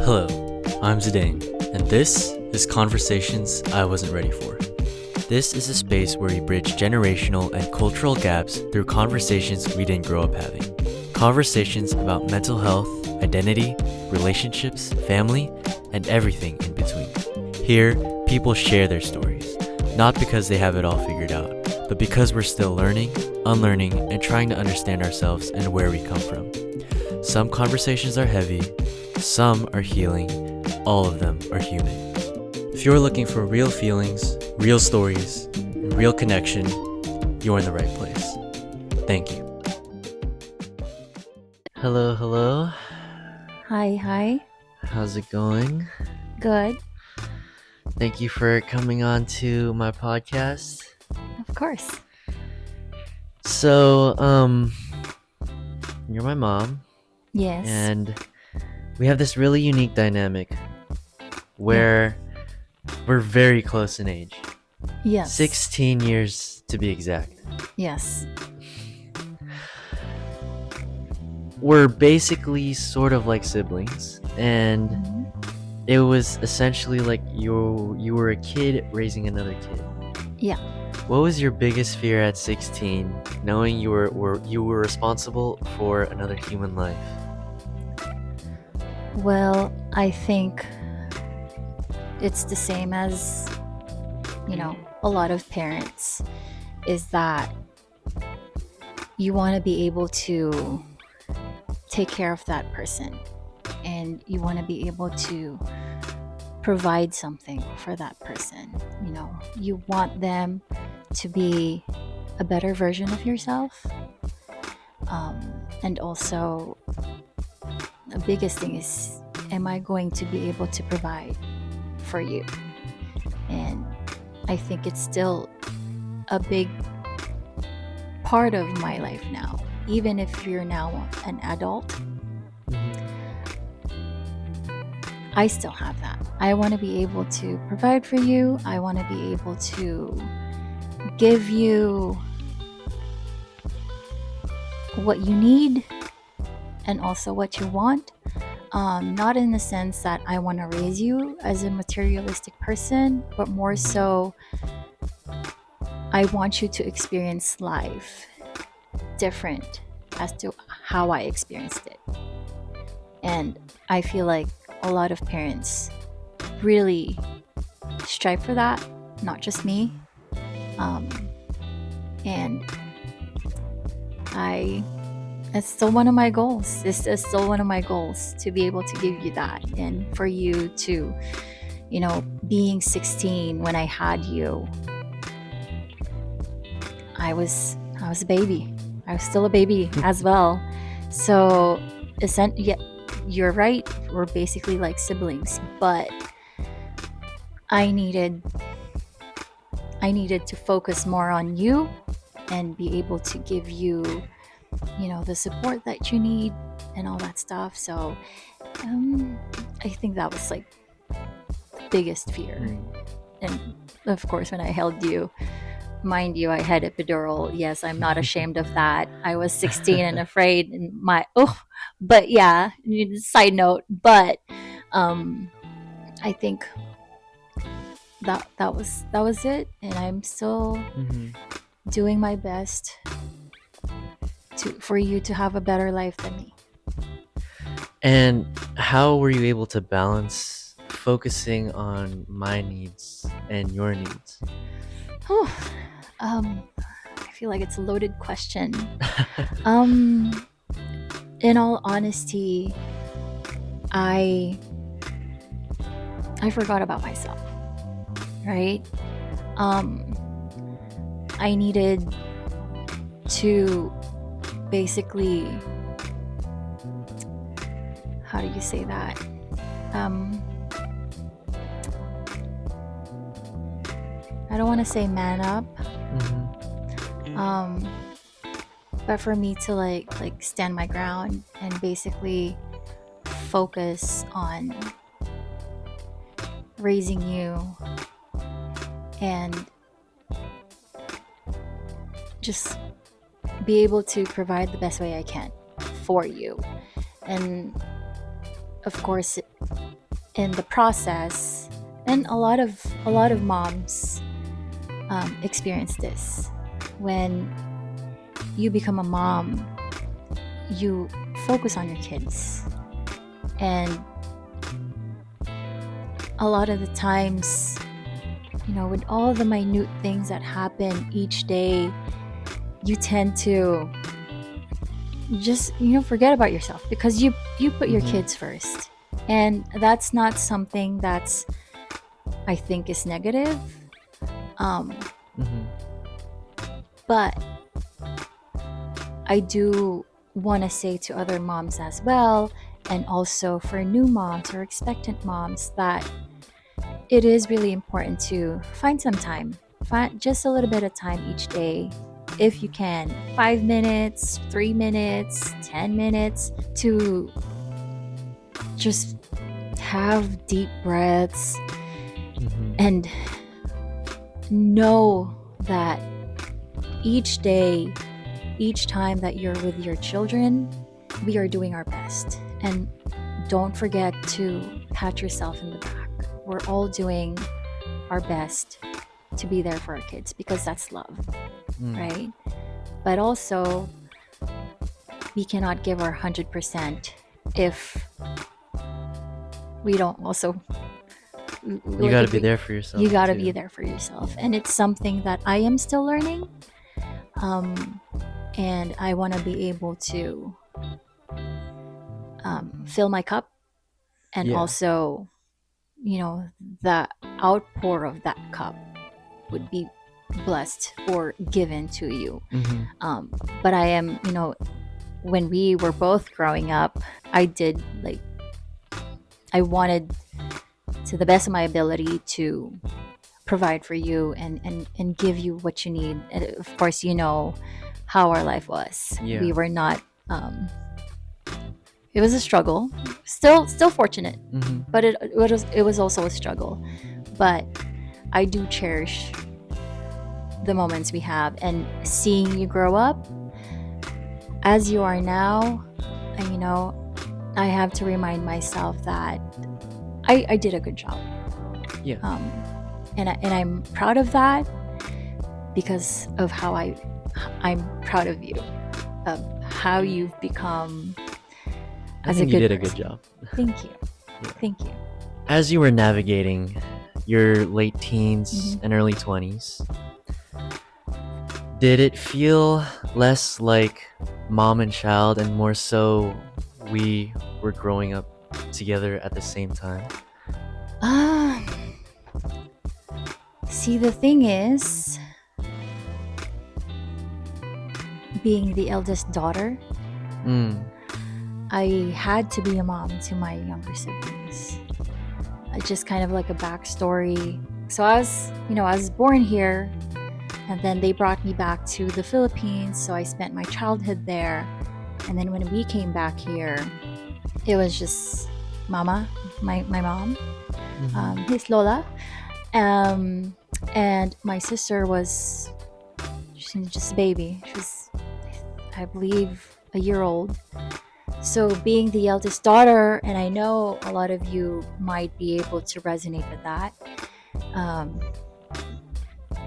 Hello, I'm Zidane, and this is Conversations I Wasn't Ready For. This is a space where we bridge generational and cultural gaps through conversations we didn't grow up having. Conversations about mental health, identity, relationships, family, and everything in between. Here, people share their stories, not because they have it all figured out, but because we're still learning, unlearning, and trying to understand ourselves and where we come from. Some conversations are heavy, some are healing, all of them are human. If you're looking for real feelings, real stories, and real connection, you're in the right place. Thank you. Hello. Hi. How's it going? Good. Thank you for coming on to my podcast. Of course. So, you're my mom, Yes. and we have this really unique dynamic where we're very close in age. Yes. 16 years to be exact. Yes. We're basically sort of like siblings, and it was essentially like you were a kid raising another kid. Yeah. What was your biggest fear at 16, knowing you were responsible for another human life? Well, I think it's the same as, a lot of parents, is that you want to be able to take care of that person, and you want to be able to provide something for that person. You want them to be a better version of yourself. And also, the biggest thing is, am I going to be able to provide for you? And I think it's still a big part of my life now. Even if you're now an adult, I still have that. I want to be able to provide for you. I want to be able to give you what you need and also what you want. Not in the sense that I want to raise you as a materialistic person, but more so I want you to experience life different as to how I experienced it. And I feel like a lot of parents really strive for that, not just me. And it's still one of my goals. This is still one of my goals, to be able to give you that. And for you to, being 16 when I had you, I was a baby. I was still a baby as well. So, you're right. We're basically like siblings, but I needed to focus more on you and be able to give you, the support that you need and all that stuff. So, I think that was like the biggest fear. And of course, when I held you, mind you, I had epidural. Yes, I'm not ashamed of that. I was 16 and afraid, and but yeah, side note, but I think that was it, and I'm still doing my best for you to have a better life than me. And how were you able to balance focusing on my needs and your needs? I feel like it's a loaded question. In all honesty, I forgot about myself, right? I needed to basically, how do you say that? I don't want to say man up, but for me to like stand my ground and basically focus on raising you and just be able to provide the best way I can for you. And of course, in the process, and a lot of moms experience this. When you become a mom, you focus on your kids, and a lot of the times, with all the minute things that happen each day, you tend to just forget about yourself because you put your Mm-hmm. kids first, and that's not something that's, I think, is negative. um Mm-hmm. but I do want to say to other moms as well, and also for new moms or expectant moms, that it is really important to find some time, find just a little bit of time each day, if you can, 5 minutes, 3 minutes, 10 minutes, to just have deep breaths Mm-hmm. and know that each day, each time that you're with your children, we are doing our best. And don't forget to pat yourself in the back. We're all doing our best to be there for our kids because that's love, Mm. right? But also, we cannot give our 100% if we don't also, You like, got to if be we, there for yourself you got to be too. there for yourself. Yeah. And it's something that I am still learning. Um, and I want to be able to fill my cup, and Yeah. also, the outpour of that cup would be blessed or given to you. Mm-hmm. But I am, when we were both growing up, I did, like, I wanted, to the best of my ability, to provide for you and give you what you need. And of course, how our life was. Yeah. We were not. It was a struggle. Still fortunate, Mm-hmm. but it was also a struggle. But I do cherish the moments we have, and seeing you grow up as you are now. And I have to remind myself that I did a good job. Yeah. And I'm proud of that, because of how I'm proud of you, of how you've become I as a think you good did a good person. job. Thank you. Yeah. Thank you. As you were navigating your late teens Mhm. and early 20s, did it feel less like mom and child and more so we were growing up together at the same time? Ah, see, the thing is, being the eldest daughter, Mm. I had to be a mom to my younger siblings. Just kind of like a backstory. So I was born here, and then they brought me back to the Philippines. So I spent my childhood there, and then when we came back here, it was just Mama, my mom, Mm-hmm. his Lola, um, and my sister was just a baby. She was, I believe, a year old. So, being the eldest daughter, and I know a lot of you might be able to resonate with that, um,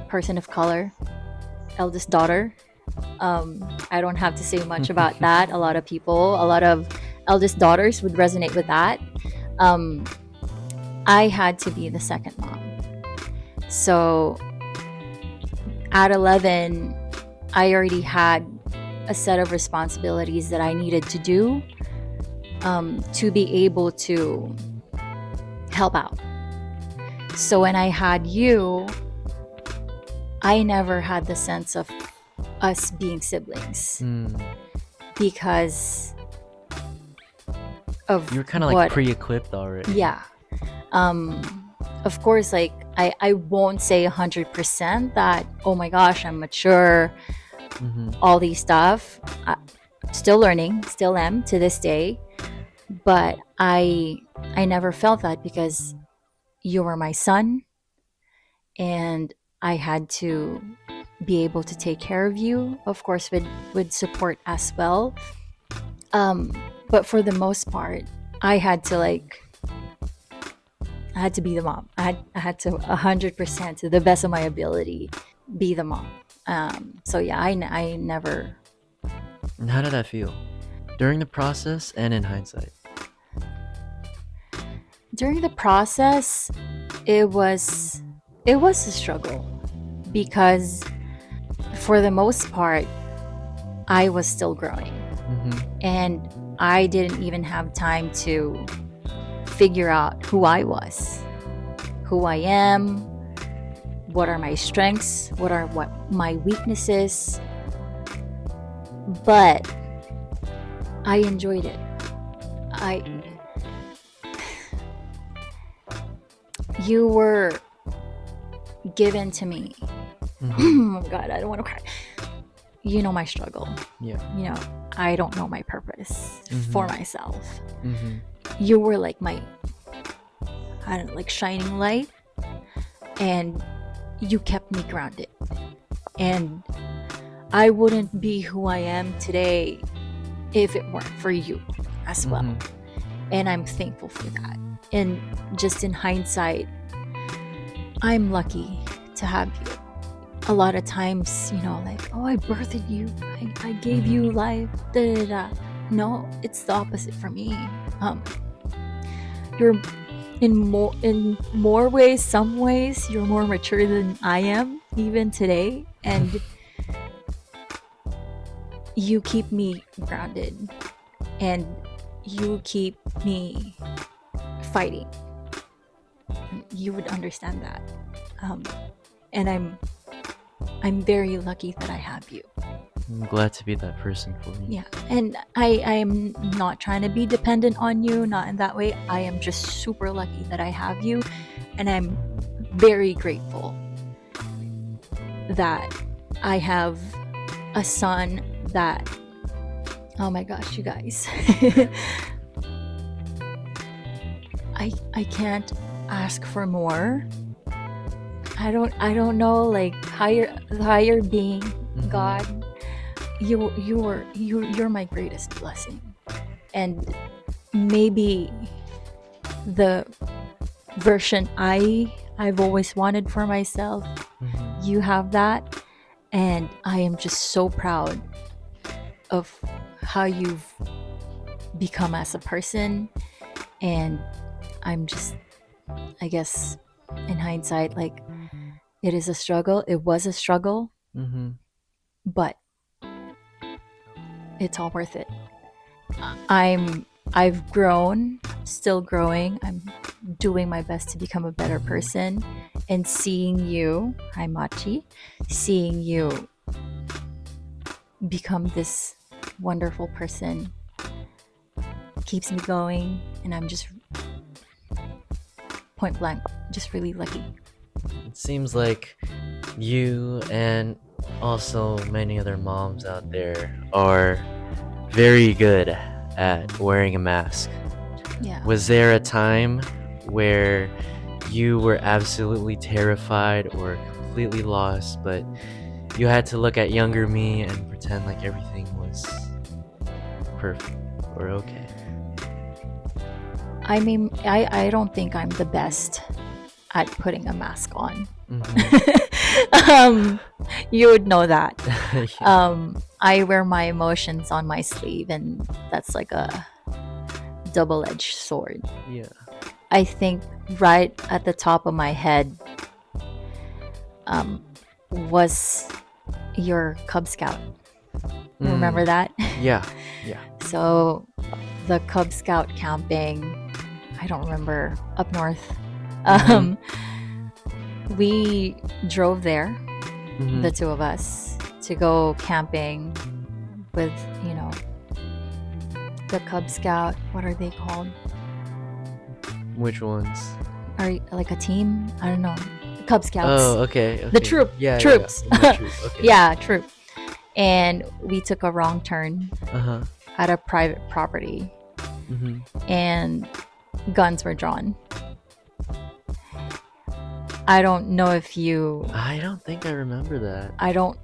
person of color, eldest daughter. I don't have to say much about that. A lot of people, a lot of eldest daughters would resonate with that. Um, I had to be the second mom. So, at 11, I already had a set of responsibilities that I needed to do, to be able to help out. So when I had you, I never had the sense of us being siblings, Mm. because of You were kind of like what, pre-equipped already. yeah. Um, of course, like, I won't say 100% that, oh my gosh, I'm mature, Mm-hmm. all these stuff. Still learning, still am to this day. But I never felt that, because you were my son, and I had to be able to take care of you, of course, with support as well. But for the most part, I had to like I had to be the mom. I had to 100% to the best of my ability be the mom. So yeah, I never. And how did that feel? During the process and in hindsight? During the process, it was a struggle because for the most part I was still growing and I didn't even have time to figure out who I was, who I am, what are my strengths, what my weaknesses. But I enjoyed it. I You were given to me. Oh God, I don't want to cry. You know my struggle. Yeah. You know, I don't know my purpose for myself. Mm-hmm. You were like my, I don't know, like shining light, and you kept me grounded. And I wouldn't be who I am today if it weren't for you as well. And I'm thankful for that. And just in hindsight, I'm lucky to have you. A lot of times, you know, like, oh, I birthed you, I gave you life, da da da. No, it's the opposite for me. You're in more ways, some ways, you're more mature than I am, even today, and you keep me grounded, and you keep me fighting. You would understand that, and I'm very lucky that I have you. I'm glad to be that person for you. Yeah, and I'm not trying to be dependent on you, not in that way. I am just super lucky that I have you, and I'm very grateful that I have a son that, oh my gosh, you guys. I can't ask for more. I don't know, like higher being, God, you're my greatest blessing. And maybe the version I've always wanted for myself, you have that, and I am just so proud of how you've become as a person. And I'm just, I guess, in hindsight, like, it is a struggle. It was a struggle, but it's all worth it. I've grown, still growing. I'm doing my best to become a better person, and seeing you, hi Machi, seeing you become this wonderful person keeps me going, and I'm just point blank, just really lucky. It seems like you and also many other moms out there are very good at wearing a mask. Yeah. Was there a time where you were absolutely terrified or completely lost, but you had to look at younger me and pretend like everything was perfect or okay? I mean, I don't think I'm the best at putting a mask on. You would know that. Yeah. I wear my emotions on my sleeve, and that's like a double-edged sword. Yeah. I think right at the top of my head was your Cub Scout. Remember that? Yeah. So the Cub Scout camping, I don't remember, up north. We drove there, the two of us, to go camping with, you know, the Cub Scout. What are they called? Which ones? Are like a team? I don't know. Cub Scouts. Oh, okay. The troop. Yeah, Troops. Yeah. Troop. Okay. Yeah, troop. And we took a wrong turn at a private property, and guns were drawn. I don't know if you. I don't think I remember that. I don't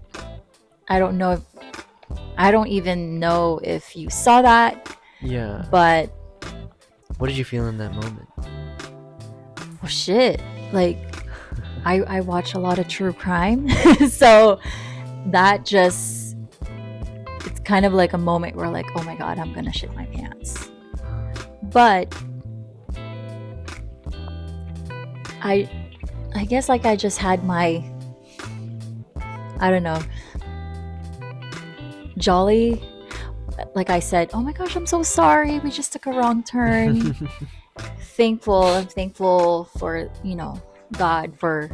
know if. I don't even know if you saw that. Yeah. But What did you feel in that moment? Oh shit. Like I watch a lot of true crime. So that just, it's kind of like a moment where like, oh my god, I'm gonna shit my pants. But I guess like I just had my, I don't know, jolly, like I said, oh my gosh, I'm so sorry, we just took a wrong turn. I'm thankful for, God for,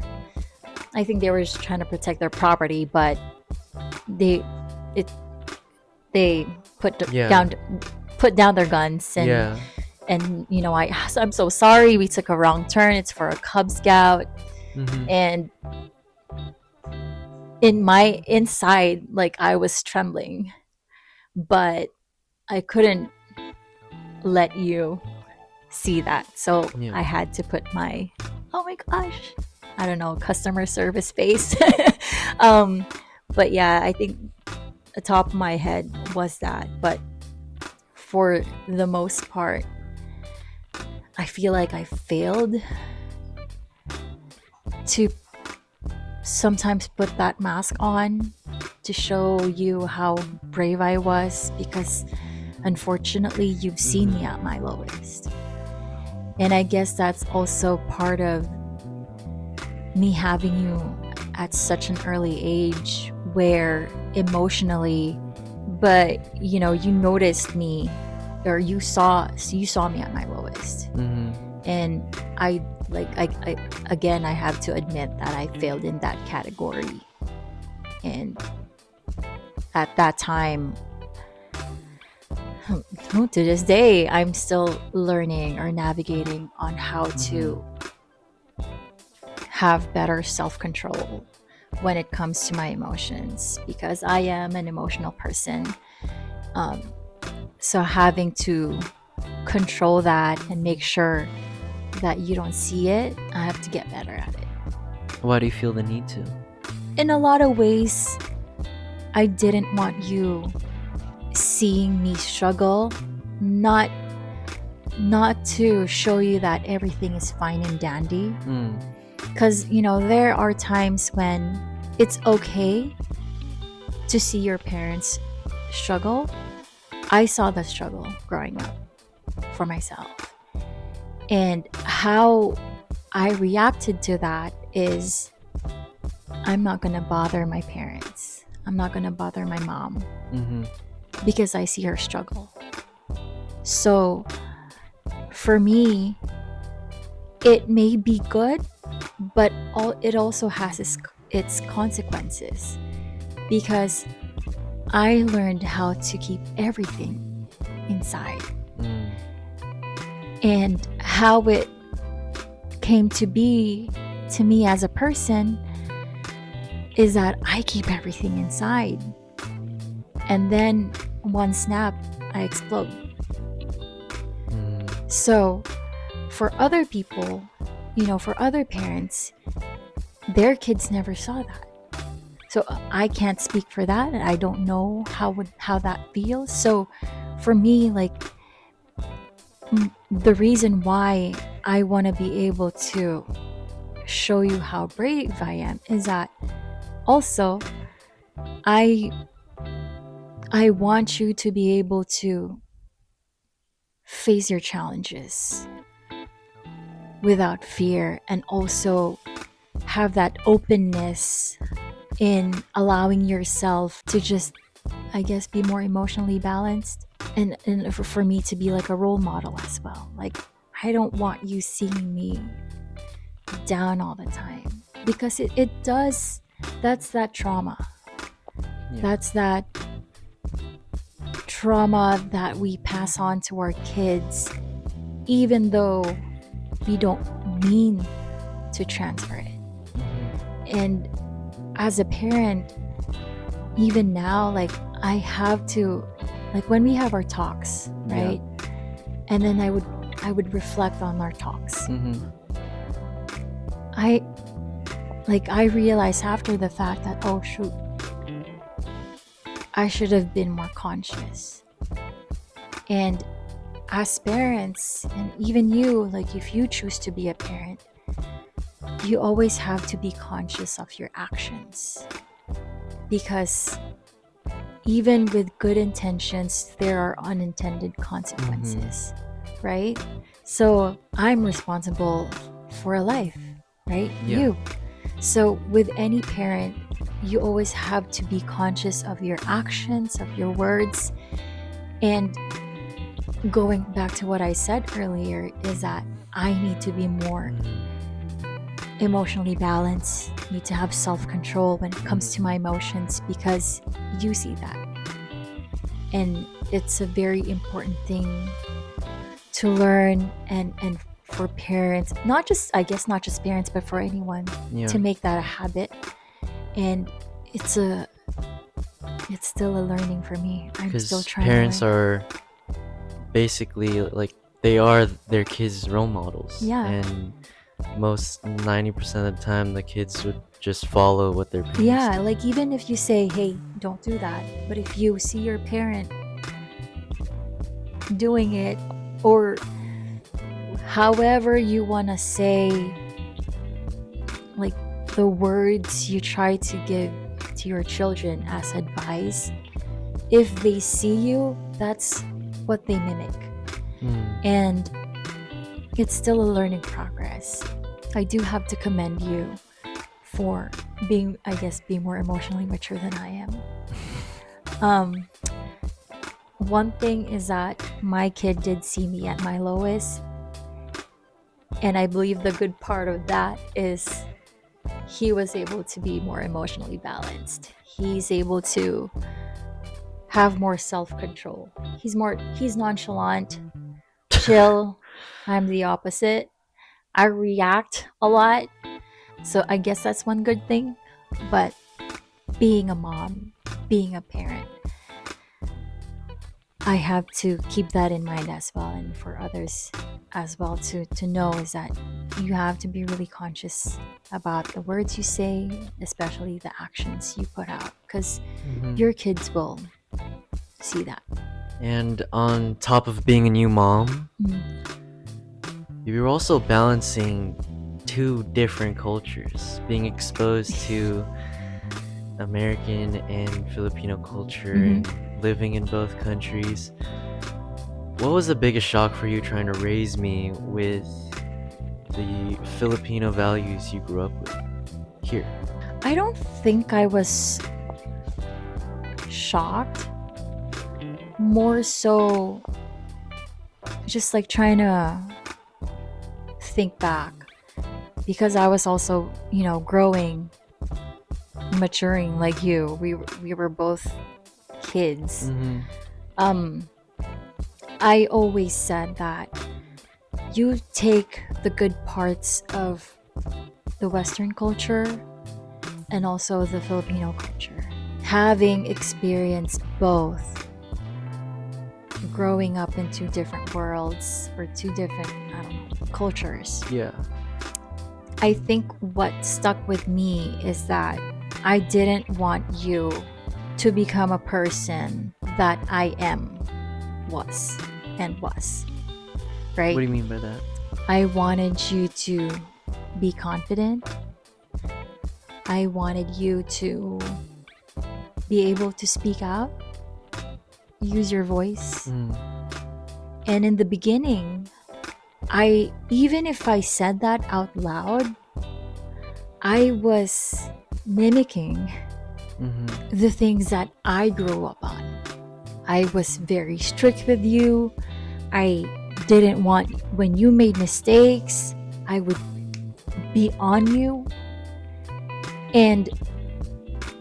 I think they were just trying to protect their property, but they it they Yeah. put down their guns, and Yeah. I'm so sorry, we took a wrong turn, it's for a Cub Scout. Mm-hmm. And in my inside, like I was trembling, but I couldn't let you see that. So Yeah. I had to put my, oh my gosh, I don't know, customer service face. But yeah, I think the top of my head was that. But for the most part, I feel like I failed to sometimes put that mask on to show you how brave I was, because unfortunately you've seen me at my lowest. And I guess that's also part of me having you at such an early age, where emotionally, but you noticed me, or you saw me at my lowest. And I again, I have to admit that I failed in that category. And at that time, to this day, I'm still learning or navigating on how to have better self-control when it comes to my emotions, because I am an emotional person. So having to control that and make sure that you don't see it, I have to get better at it. Why do you feel the need to? In a lot of ways, I didn't want you seeing me struggle, not to show you that everything is fine and dandy. Because there are times when it's okay to see your parents struggle. I saw the struggle growing up for myself, and how I reacted to that is, I'm not gonna bother my parents, I'm not gonna bother my mom, because I see her struggle. So for me, it may be good, but it also has its consequences, because I learned how to keep everything inside. And how it came to be to me as a person is that I keep everything inside, and then one snap, I explode. So for other people, for other parents, their kids never saw that. So I can't speak for that, and I don't know how that feels. So for me, like, the reason why I want to be able to show you how brave I am is that also I want you to be able to face your challenges without fear, and also have that openness in allowing yourself to just, I guess, be more emotionally balanced, and for me to be like a role model as well. Like, I don't want you seeing me down all the time, because it does, that's that trauma. That's that trauma that we pass on to our kids, even though we don't mean to transfer it. And as a parent, even now, like, I have to, like, when we have our talks, right? And then I would reflect on our talks. I realized after the fact that, oh shoot, I should have been more conscious. And as parents, and even you, like if you choose to be a parent, you always have to be conscious of your actions, because even with good intentions, there are unintended consequences, right? So I'm responsible for a life, right? Yeah. You. So with any parent, you always have to be conscious of your actions, of your words. And going back to what I said earlier, is that I need to be more emotionally balanced, need to have self-control when it comes to my emotions, because you see that. And it's a very important thing to learn, and for parents, not just, I guess, not just parents, but for anyone, Yeah. to make that a habit. And it's still a learning for me. I'm still Because trying parents to learn. are basically like, they are their kids' role models. Yeah. And most 90% of the time, the kids would just follow what their parents Yeah, do. like even if you say, hey, don't do that, but if you see your parent doing it, or however you want to say, like the words you try to give to your children as advice, if they see you, that's what they mimic. And it's still a learning progress. I do have to commend you for being more emotionally mature than I am. One thing is that my kid did see me at my lowest, and I believe the good part of that is he was able to be more emotionally balanced. He's able to have more self-control. He's nonchalant, chill. I'm the opposite. I react a lot. So I guess that's one good thing. But being a mom, being a parent, I have to keep that in mind as well, and for others as well to know, is that you have to be really conscious about the words you say, especially the actions you put out, because your kids will see that. And on top of being a new mom, you're also balancing two different cultures, being exposed to American and Filipino culture and living in both countries. What was the biggest shock for you trying to raise me with the Filipino values you grew up with here? I don't think I was shocked. More so just like trying to think back, because I was also, growing, maturing like you. We were both kids. I always said that you take the good parts of the Western culture and also the Filipino culture. Having experienced both, growing up in two different worlds or two different, cultures. Yeah. I think what stuck with me is that I didn't want you to become a person that I was, right? What do you mean by that? I wanted you to be confident. I wanted you to be able to speak out, use your voice. And in the beginning, even if I said that out loud, I was mimicking the things that I grew up on. I was very strict with you. I didn't want, when you made mistakes, I would be on you. And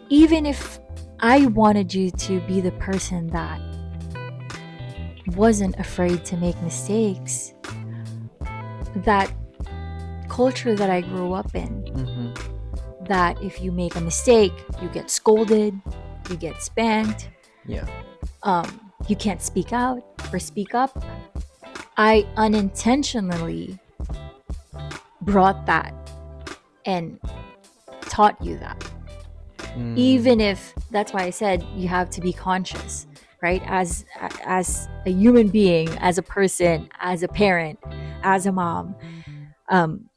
even if I wanted you to be the person that wasn't afraid to make mistakes, that culture that I grew up in, that if you make a mistake, you get scolded, you get spanked, you can't speak out or speak up. I unintentionally brought that and taught you that. Even if, that's why I said you have to be conscious, right? As a human being, as a person, as a parent, as a mom, um,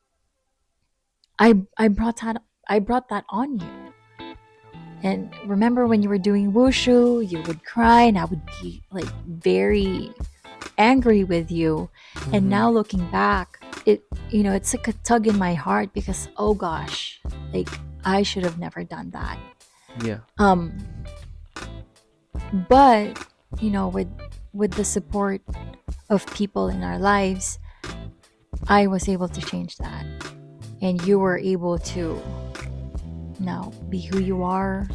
I brought that on you. And remember when you were doing wushu, you would cry, and I would be like very angry with you. And now looking back, it's like a tug in my heart because oh gosh, like I should have never done that. Yeah. But with the support of people in our lives, I was able to change that, and you were able to now be who you are.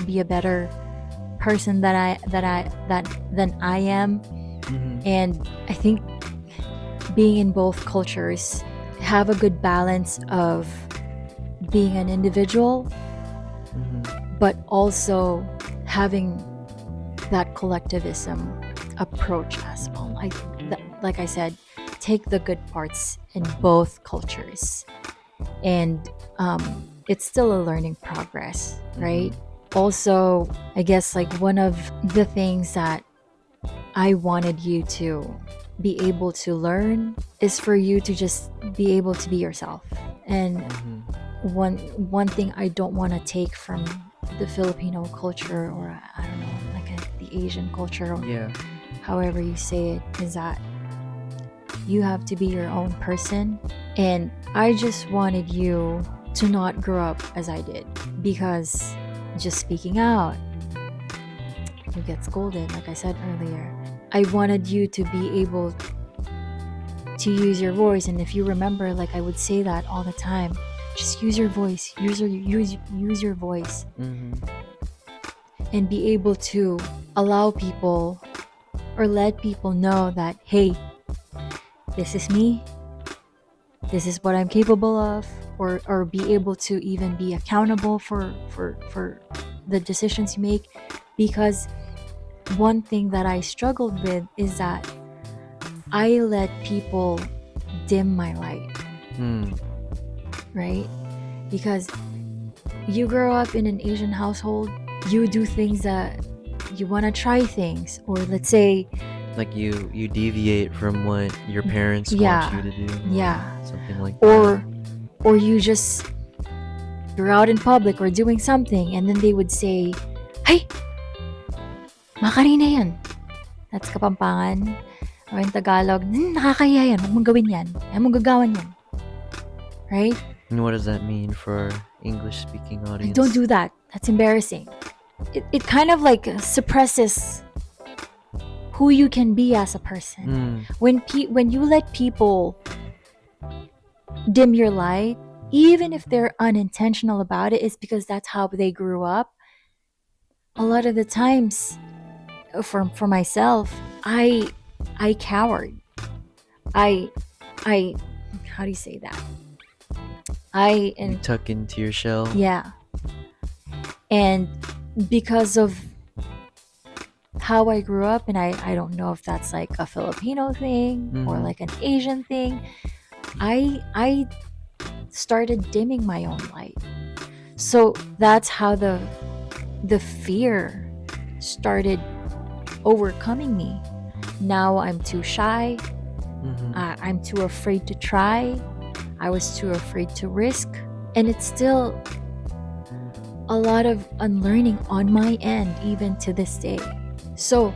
Be a better person than I am. And I think being in both cultures, have a good balance of being an individual, but also having that collectivism approach as well. Like I said, take the good parts in both cultures, and it's still a learning progress, right? Also, I guess like one of the things that I wanted you to be able to learn is for you to just be able to be yourself. And one thing I don't want to take from the Filipino culture, or I don't know, like the Asian culture, or however you say it, is that you have to be your own person. And I just wanted you to not grow up as I did, because just speaking out, you get scolded, like I said earlier. I wanted you to be able to use your voice. And if you remember, like I would say that all the time, just use your voice, use your voice, and be able to allow people or let people know that, hey, this is me, this is what I'm capable of, or be able to even be accountable for the decisions you make. Because one thing that I struggled with is that I let people dim my light, right? Because you grow up in an Asian household, you do things that you want to try things, or let's say like you deviate from what your parents want you to do, something like that. Or you're out in public or doing something, and then they would say, "Hey, makarina yan." That's Kapampangan. Or in Tagalog, nakakaya yan, huwag mong gawin yan, huwag mong gagawan yan. Right? And what does that mean for English-speaking audience? Don't do that. That's embarrassing. It kind of like suppresses who you can be as a person. When you let people dim your light, even if they're unintentional about it, it's because that's how they grew up. A lot of the times, for myself, I cowered. I how do you say that? You tuck into your shell. Yeah. And because of how I grew up, and I don't know if that's like a Filipino thing or like an Asian thing, I started dimming my own light. So that's how the fear started overcoming me. Now I'm too shy. I'm too afraid to try. I was too afraid to risk. And it's still a lot of unlearning on my end, even to this day. So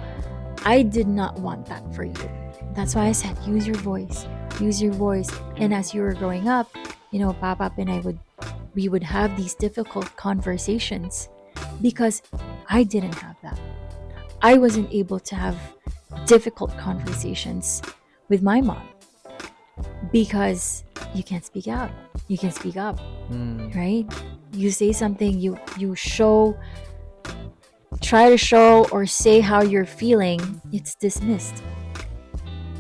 I did not want that for you. That's why I said, use your voice. Use your voice. And as you were growing up, Papa and we would have these difficult conversations because I didn't have that. I wasn't able to have difficult conversations with my mom because you can't speak out. You can speak up, right? You say something, you try to show or say how you're feeling, it's dismissed.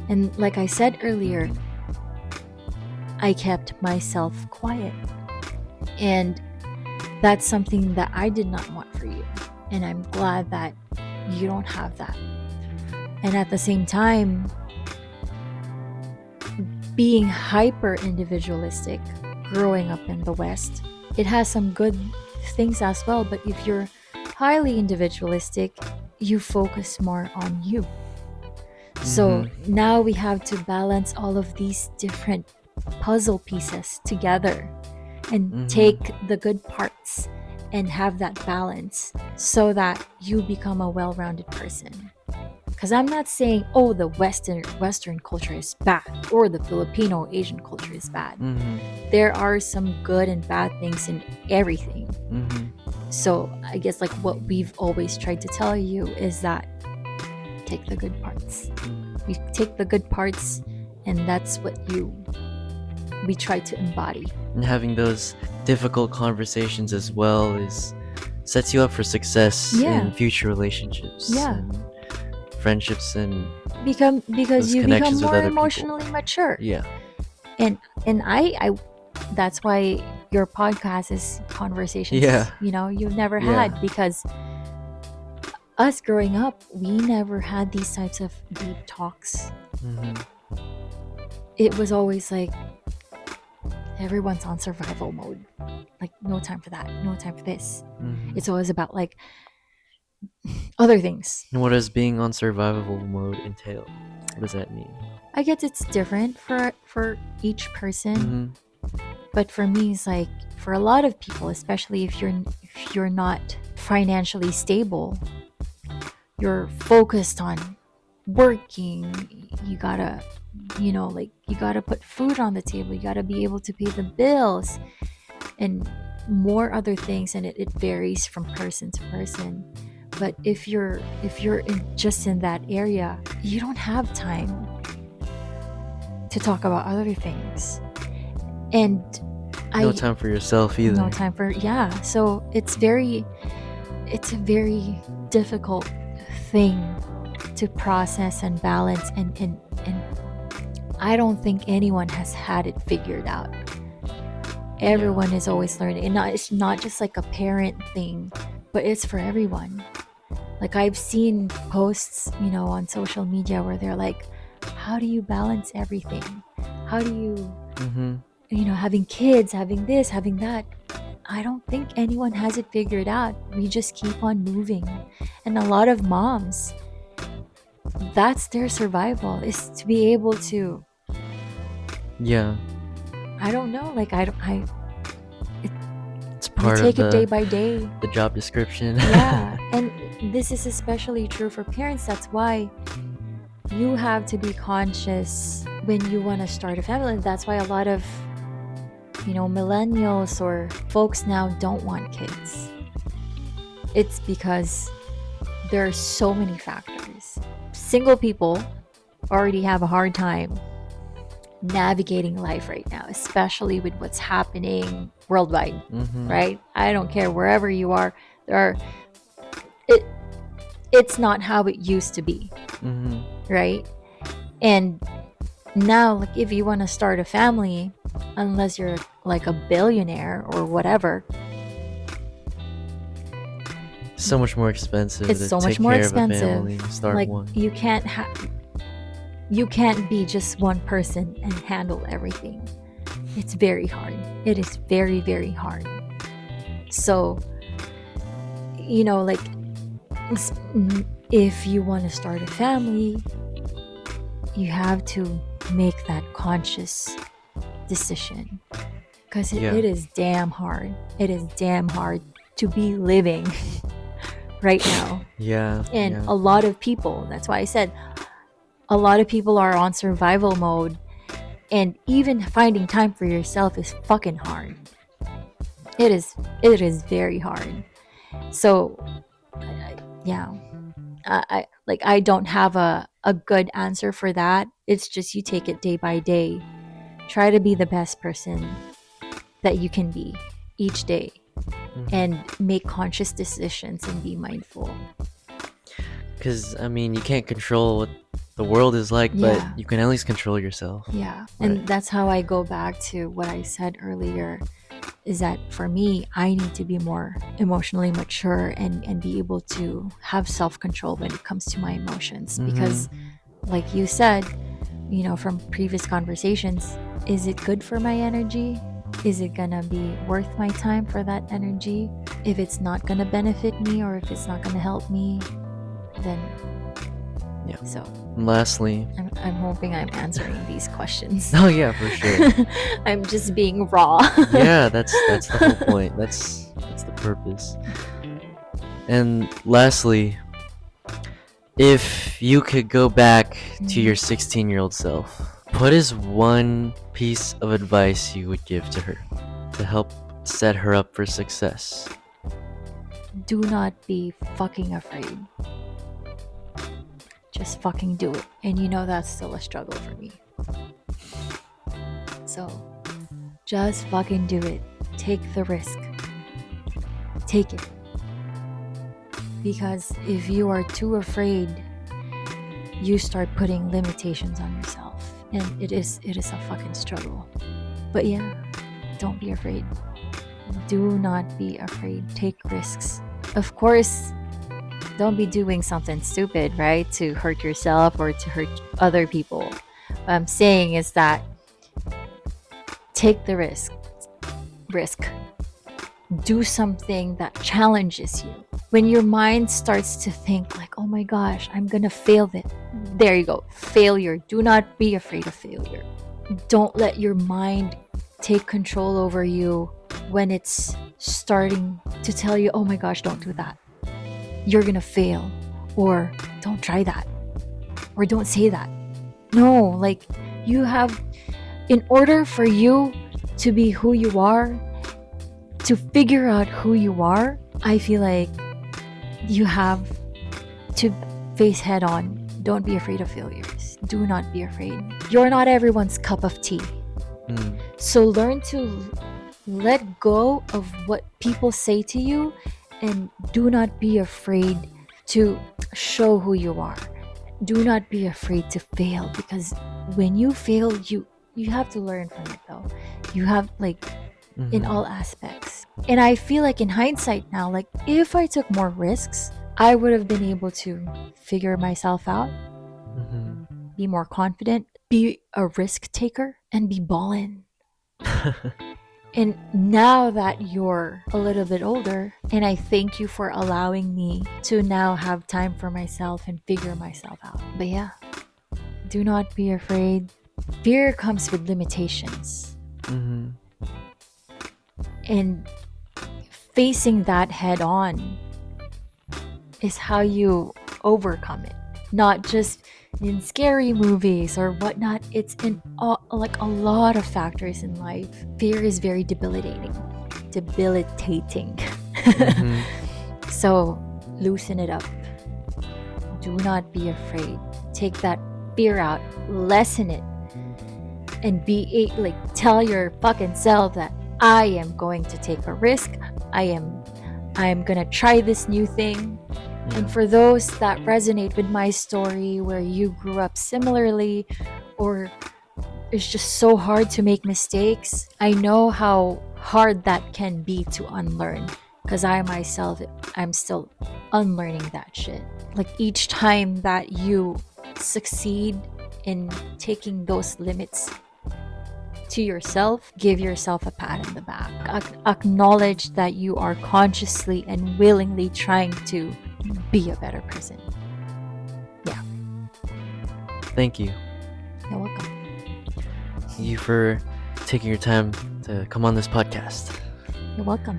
And like I said earlier, I kept myself quiet. And that's something that I did not want for you. And I'm glad that you don't have that. And at the same time, being hyper individualistic, growing up in the West, it has some good things as well. But if you're highly individualistic, you focus more on you. So now we have to balance all of these different puzzle pieces together and take the good parts and have that balance so that you become a well-rounded person. Because I'm not saying, oh, the Western culture is bad or the Filipino Asian culture is bad. There are some good and bad things in everything. So I guess like what we've always tried to tell you is that take the good parts. We take the good parts, and that's what we try to embody. And having those difficult conversations as well sets you up for success in future relationships and friendships and because you become connections with more other people. emotionally mature. Yeah. And I that's why your podcast is conversations you've never had, because us growing up, we never had these types of deep talks. It was always like everyone's on survival mode, like no time for that, no time for this. It's always about like other things. And what does being on survival mode entail? What does that mean? I guess it's different for each person, but for me, it's like for a lot of people, especially if you're not financially stable, you're focused on working. You gotta you gotta put food on the table, you gotta be able to pay the bills and more other things, and it varies from person to person. But if you're just in that area, you don't have time to talk about other things, and no time for yourself either. No time for so it's a very difficult thing to process and balance, and I don't think anyone has had it figured out. Everyone is always learning, and it's not just like a parent thing, but it's for everyone. Like I've seen posts on social media where they're like, how do you balance everything? How do you having kids, having this, having that? I don't think anyone has it figured out. We just keep on moving. And a lot of moms, that's their survival, is to be able to I don't know, like it's part take of it day by day. The job description. And this is especially true for parents. That's why you have to be conscious when you want to start a family. That's why a lot of millennials or folks now don't want kids. It's because there are so many factors. Single people already have a hard time navigating life right now, especially with what's happening worldwide, right? I don't care wherever you are, it's not how it used to be, right? And now, like, if you want to start a family, unless you're like a billionaire or whatever, so much more expensive. It's so much more expensive. Like one. You can't be just one person and handle everything. It's very hard. It is very, very hard. So, like, if you want to start a family, you have to make that conscious decision, because it is damn hard. It is damn hard to be living right now. And a lot of people, that's why I said a lot of people are on survival mode, and even finding time for yourself is fucking hard. It is very hard. So I don't have a good answer for that. It's just you take it day by day. Try to be the best person that you can be each day, and make conscious decisions and be mindful. Because, you can't control what the world is like, but you can at least control yourself. Right. And that's how I go back to what I said earlier, is that for me, I need to be more emotionally mature and be able to have self-control when it comes to my emotions. Because like you said, from previous conversations, is it good for my energy? Is it gonna be worth my time for that energy? If it's not gonna benefit me, or if it's not gonna help me, then Yeah. so And lastly, I'm hoping I'm answering these questions. oh yeah, for sure. I'm just being raw. Yeah, that's the whole point. That's the purpose. And lastly, if you could go back to your 16-year-old self, what is one piece of advice you would give to her to help set her up for success? Do not be fucking afraid. Just fucking do it. And you know that's still a struggle for me. So just fucking do it. Take the risk. Take it. Because if you are too afraid, you start putting limitations on yourself. And it is a fucking struggle. But yeah, don't be afraid. Do not be afraid. Take risks. Of course, don't be doing something stupid, right? To hurt yourself or to hurt other people. What I'm saying is that take the risk. Do something that challenges you. When your mind starts to think like, oh my gosh, I'm gonna fail this. There you go. Failure. Do not be afraid of failure. Don't let your mind take control over you when it's starting to tell you, oh my gosh, don't do that. You're gonna fail. Or don't try that. Or don't say that. No, like you have, in order for you to be who you are, to figure out who you are, I feel like you have to face head on. Don't be afraid of failures. Do not be afraid. You're not everyone's cup of tea. So learn to let go of what people say to you and do not be afraid to show who you are. Do not be afraid to fail, because when you fail, you have to learn from it though. You have in all aspects. And I feel like in hindsight now, like if I took more risks, I would have been able to figure myself out, be more confident, be a risk taker, and be ballin'. And now that you're a little bit older, and I thank you for allowing me to now have time for myself and figure myself out. But yeah, do not be afraid. Fear comes with limitations. And facing that head on is how you overcome it. Not just in scary movies or whatnot. It's in a lot of factors in life. Fear is very debilitating. So loosen it up. Do not be afraid. Take that fear out, lessen it, and tell your fucking self that I am going to take a risk. I am gonna try this new thing. And for those that resonate with my story, where you grew up similarly, or it's just so hard to make mistakes, I know how hard that can be to unlearn, because I myself, I'm still unlearning that shit. Like each time that you succeed in taking those limits to yourself, give yourself a pat on the back. Acknowledge that you are consciously and willingly trying to be a better person. Yeah. Thank you. You're welcome. Thank you for taking your time to come on this podcast. You're welcome.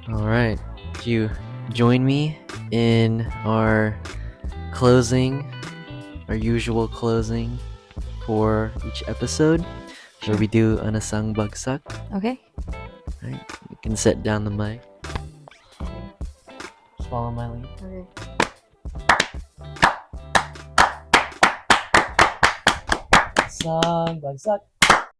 All right. Would you join me in our usual closing for each episode, where we do an asang bagsak? Okay. All right. You can set down the mic. Just follow my lead. Okay. Asang bagsak.